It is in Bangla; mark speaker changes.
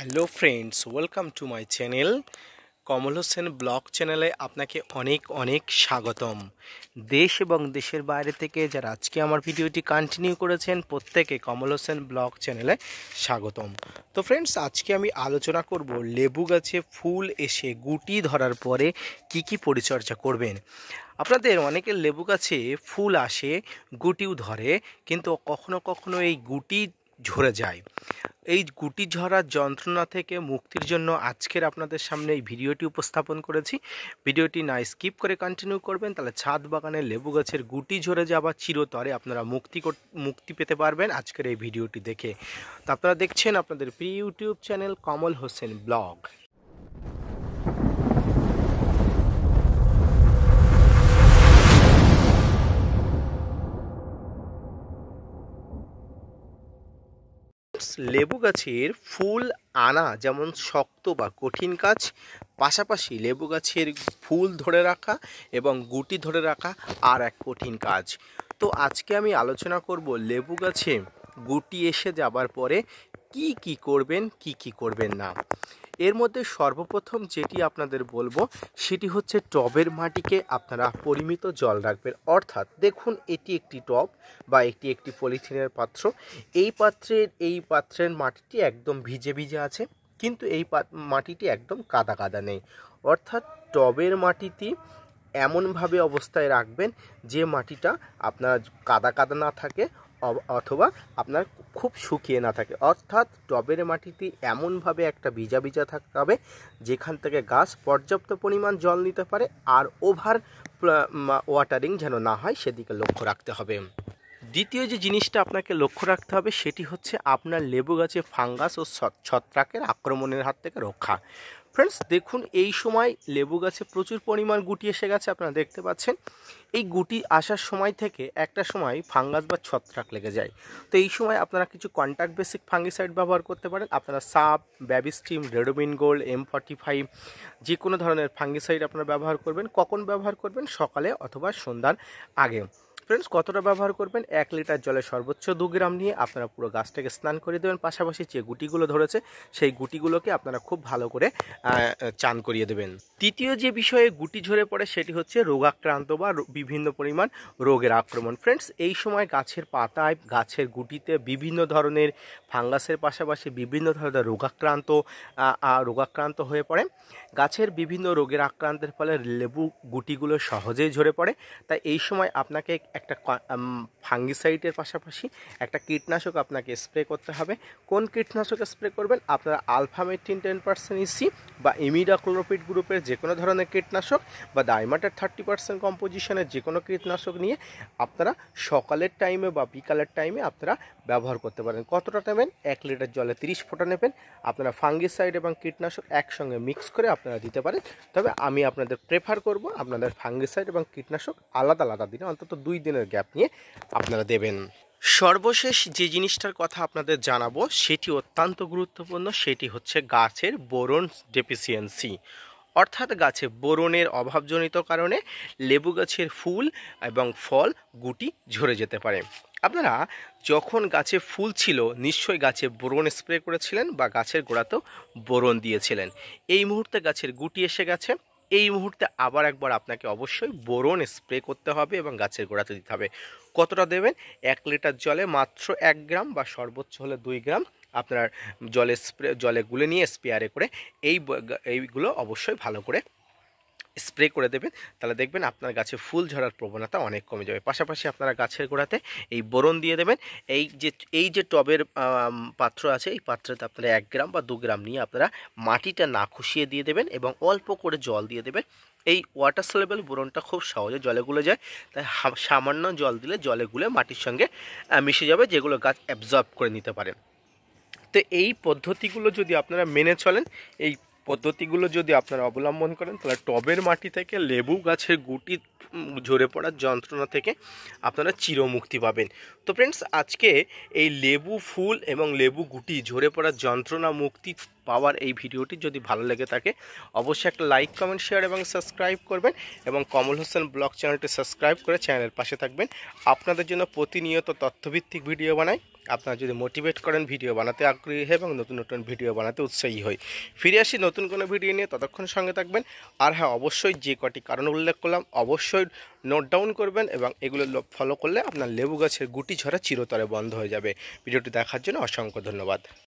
Speaker 1: Hello friends, welcome to my channel Kamal Hossain blog চ্যানেলে আপনাকে অনেক অনেক স্বাগতম। দেশ এবং দেশের বাইরে থেকে যারা আজকে আমার ভিডিওটি কন্টিনিউ করেছেন প্রত্যেকে কমল হোসেন ব্লগ চ্যানেলে স্বাগতম। তো ফ্রেন্ডস, আজকে আমি আলোচনা করব লেবু গাছে ফুল এসে গুটি ধরার পরে কি কি পরিচর্যা করবেন। আপনাদের অনেকের লেবু গাছে ফুল আসে, গুটিও ধরে, কিন্তু কখনো কখনো এই গুটি ঝরে যায়। এই গুটি ঝরার যন্ত্রণা থেকে মুক্তির জন্য আজকের আপনাদের সামনে এই ভিডিওটি উপস্থাপন করেছি। ভিডিওটি না স্কিপ করে কন্টিনিউ করবেন, তাহলে ছাদ বাগানে লেবু গাছের গুটি ঝরে যাওয়া চিরতরে আপনারা মুক্তি পেতে পারবেন আজকের এই ভিডিওটি দেখে। তো আপনারা দেখছেন আপনাদের প্রিয় ইউটিউব চ্যানেল কমল হোসেন ব্লগ। লেবু গাছের ফুল আনা যেমন শক্ত বা কঠিন কাজ, পাশাপাশি লেবু গাছের ফুল ধরে রাখা এবং গুটি ধরে রাখা আর এক কঠিন কাজ। তো আজকে আমি আলোচনা করব লেবু গাছে গুটি এসে যাবার পরে কি কি করবেন, কি কি করবেন না। এর মধ্যে সর্বপ্রথম যেটি আপনাদের বলবো সেটি হচ্ছে টবের মাটিকে আপনারা পরিমিত জল রাখবেন। অর্থাৎ দেখুন, এটি একটি টব বা এটি একটি পলিথিনের পাত্র। এই পাত্রের মাটিটি একদম ভিজে ভিজে আছে, কিন্তু এই মাটিটি একদম কাদা কাদা নেই। অর্থাৎ টবের মাটিটি এমনভাবে অবস্থায় রাখবেন যে মাটিটা আপনার কাদা কাদা না থাকে অথবা আপনার খুব শুকিয়ে না থাকে। অর্থাৎ টবের মাটিতে এমনভাবে একটা ভিজা ভিজা থাকতে হবে যেখান থেকে গাছ পর্যাপ্ত পরিমাণ জল নিতে পারে, আর ওভার ওয়াটারিং যেন না হয় সেদিকে লক্ষ্য রাখতে হবে। দ্বিতীয় যে জিনিসটা আপনাকে লক্ষ্য রাখতে হবে সেটি হচ্ছে আপনার লেবু গাছে ফাঙ্গাস ও ছত্রাকের আক্রমণের হাত থেকে রক্ষা। ফ্রেন্ডস, দেখুন, এই সময় লেবু গাছে প্রচুর পরিমাণ গুটি এসে গেছে, আপনারা দেখতে পাচ্ছেন। এই গুটি আসার সময় থেকে একটা সময় ফাঙ্গাস বা ছত্রাক লেগে যায়। তো এই সময় আপনারা কিছু কন্ট্যাক্ট বেসিক ফাঙ্গিসাইড ব্যবহার করতে পারেন। আপনারা সাপ, ব্যাবিস্টিম, রেডোমিন গোল্ড, M45 যে কোনো ধরনের ফাঙ্গিসাইড আপনারা ব্যবহার করবেন। কখন ব্যবহার করবেন? সকালে অথবা সন্ধ্যার আগে। ফ্রেন্ডস, কতটা ব্যবহার করবেন? 1 লিটার জলে সর্বোচ্চ 2 গ্রাম নিয়ে আপনারা পুরো গাছটাকে স্নান করে দেবেন। পাশাপাশি যে গুটিগুলো ধরেছে সেই গুটিগুলোকে আপনারা খুব ভালো করে চান করিয়ে দেবেন। তৃতীয় যে বিষয়ে গুটি ঝরে পড়ে সেটি হচ্ছে রোগাক্রান্ত বা বিভিন্ন পরিমাণ রোগের আক্রমণ। ফ্রেন্ডস, এই সময় গাছের পাতায়, গাছের গুটিতে বিভিন্ন ধরনের ফাঙ্গাসের পাশাপাশি বিভিন্ন ধরনের রোগাক্রান্ত হয়ে পড়ে। গাছের বিভিন্ন রোগের আক্রান্তের ফলে লেবু গুটিগুলো সহজেই ঝরে পড়ে। তাই এই সময় আপনাকে একটা ফাঙ্গিসাইডের পাশাপাশি একটা কীটনাশক আপনাকে স্প্রে করতে হবে। কোন কীটনাশক স্প্রে করবেন? আপনারা আলফামেথ্রিন 10% ইসি বা ইমিডাক্লোপিড গ্রুপের যে কোনো ধরনের কীটনাশক বা ডাইমাটার 30% কম্পোজিশনের যে কোনো কীটনাশক নিয়ে আপনারা সকালের টাইমে বা বিকালের টাইমে আপনারা ব্যবহার করতে পারেন। কতটা নেবেন? 1 লিটার জলে 30 ফোঁটা নেবেন। আপনারা ফাঙ্গিসাইড এবং কীটনাশক একসঙ্গে মিক্স করে আপনারা দিতে পারেন। তবে আমি আপনাদের প্রেফার করব আপনাদের ফাঙ্গিসাইড এবং কীটনাশক আলাদা আলাদা দিনে, অন্তত 2 দিনের গ্যাপ নিয়ে আপনারা দেবেন। সর্বশেষ যে জিনিসটার কথা আপনাদের জানাবো সেটি অত্যন্ত গুরুত্বপূর্ণ, সেটি হচ্ছে গাছের বোরন ডেফিসিয়েন্সি। অর্থাৎ গাছে বোরনের অভাবজনিত কারণে লেবু গাছের ফুল এবং ফল গুটি ঝরে যেতে পারে। আপনারা যখন গাছে ফুল ছিল নিশ্চয়ই গাছে বোরন স্প্রে করেছিলেন বা গাছের গোড়াতেও বোরন দিয়েছিলেন। এই মুহূর্তে গাছের গুটি এসে গেছে, এই মুহূর্তে আবার একবার আপনাকে অবশ্যই বোরন স্প্রে করতে হবে এবং গাছের গোড়াতে দিতে হবে। কতটা দেবেন? 1 লিটার জলে মাত্র 1 গ্রাম বা সর্বোচ্চ হলে 2 গ্রাম আপনার জলে গুলে নিয়ে স্প্রেয়ারে করে এইগুলো অবশ্যই ভালো করে স্প্রে করে দেবেন। তাহলে দেখবেন আপনার গাছে ফুল ঝরার প্রবণতা অনেক কমে যাবে। পাশাপাশি আপনারা গাছের গোড়াতে এই বোরন দিয়ে দেবেন। এই যে টবের পাত্র আছে, এই পাত্রতে আপনারা 1 গ্রাম বা 2 গ্রাম নিয়ে আপনারা মাটিটা না খুশিয়ে দিয়ে দেবেন এবং অল্প করে জল দিয়ে দেবেন। এই ওয়াটার সলিউবল বোরনটা খুব সহজে জলে গুলে যায়, তাই সামান্য জল দিলে জলে গুলে মাটির সঙ্গে মিশে যাবে, যেগুলো গাছ অ্যাবজর্ব করে নিতে পারে। তো এই পদ্ধতিগুলো যদি আপনারা মেনে চলেন, এই পদ্ধতিগুলো যদি আপনারা অবলম্বন করেন, তাহলে টবের মাটি থেকে লেবু গাছের গুটি ঝরে পড়ার যন্ত্রণা থেকে আপনারা চিরমুক্তি পাবেন। তো ফ্রেন্ডস, আজকে এই লেবু ফুল এবং লেবু গুটি ঝরে পড়ার যন্ত্রণা মুক্তি পাওয়ার এই ভিডিওটি যদি ভালো লেগে থাকে অবশ্যই একটা লাইক, কমেন্ট, শেয়ার এবং সাবস্ক্রাইব করবেন এবং কমল হোসেন ব্লগ চ্যানেলটি সাবস্ক্রাইব করে চ্যানেলের পাশে থাকবেন। আপনাদের জন্য প্রতিনিয়ত তথ্যভিত্তিক ভিডিও বানাই। আপনারা যদি মোটিভেট করেন ভিডিও বানাতে আগ্রহী হয় এবং নতুন নতুন ভিডিও বানাতে উৎসাহী হই। ফিরে আসি নতুন কোনো ভিডিও নিয়ে, ততক্ষণ সঙ্গে থাকবেন। আর হ্যাঁ, অবশ্যই যে কটি কারণ উল্লেখ করলাম অবশ্যই নোট ডাউন করবেন এবং এগুলো ফলো করলে আপনার লেবু গাছের গুটি ঝরা চিরতরে বন্ধ হয়ে যাবে। ভিডিওটি দেখার জন্য অসংখ্য ধন্যবাদ।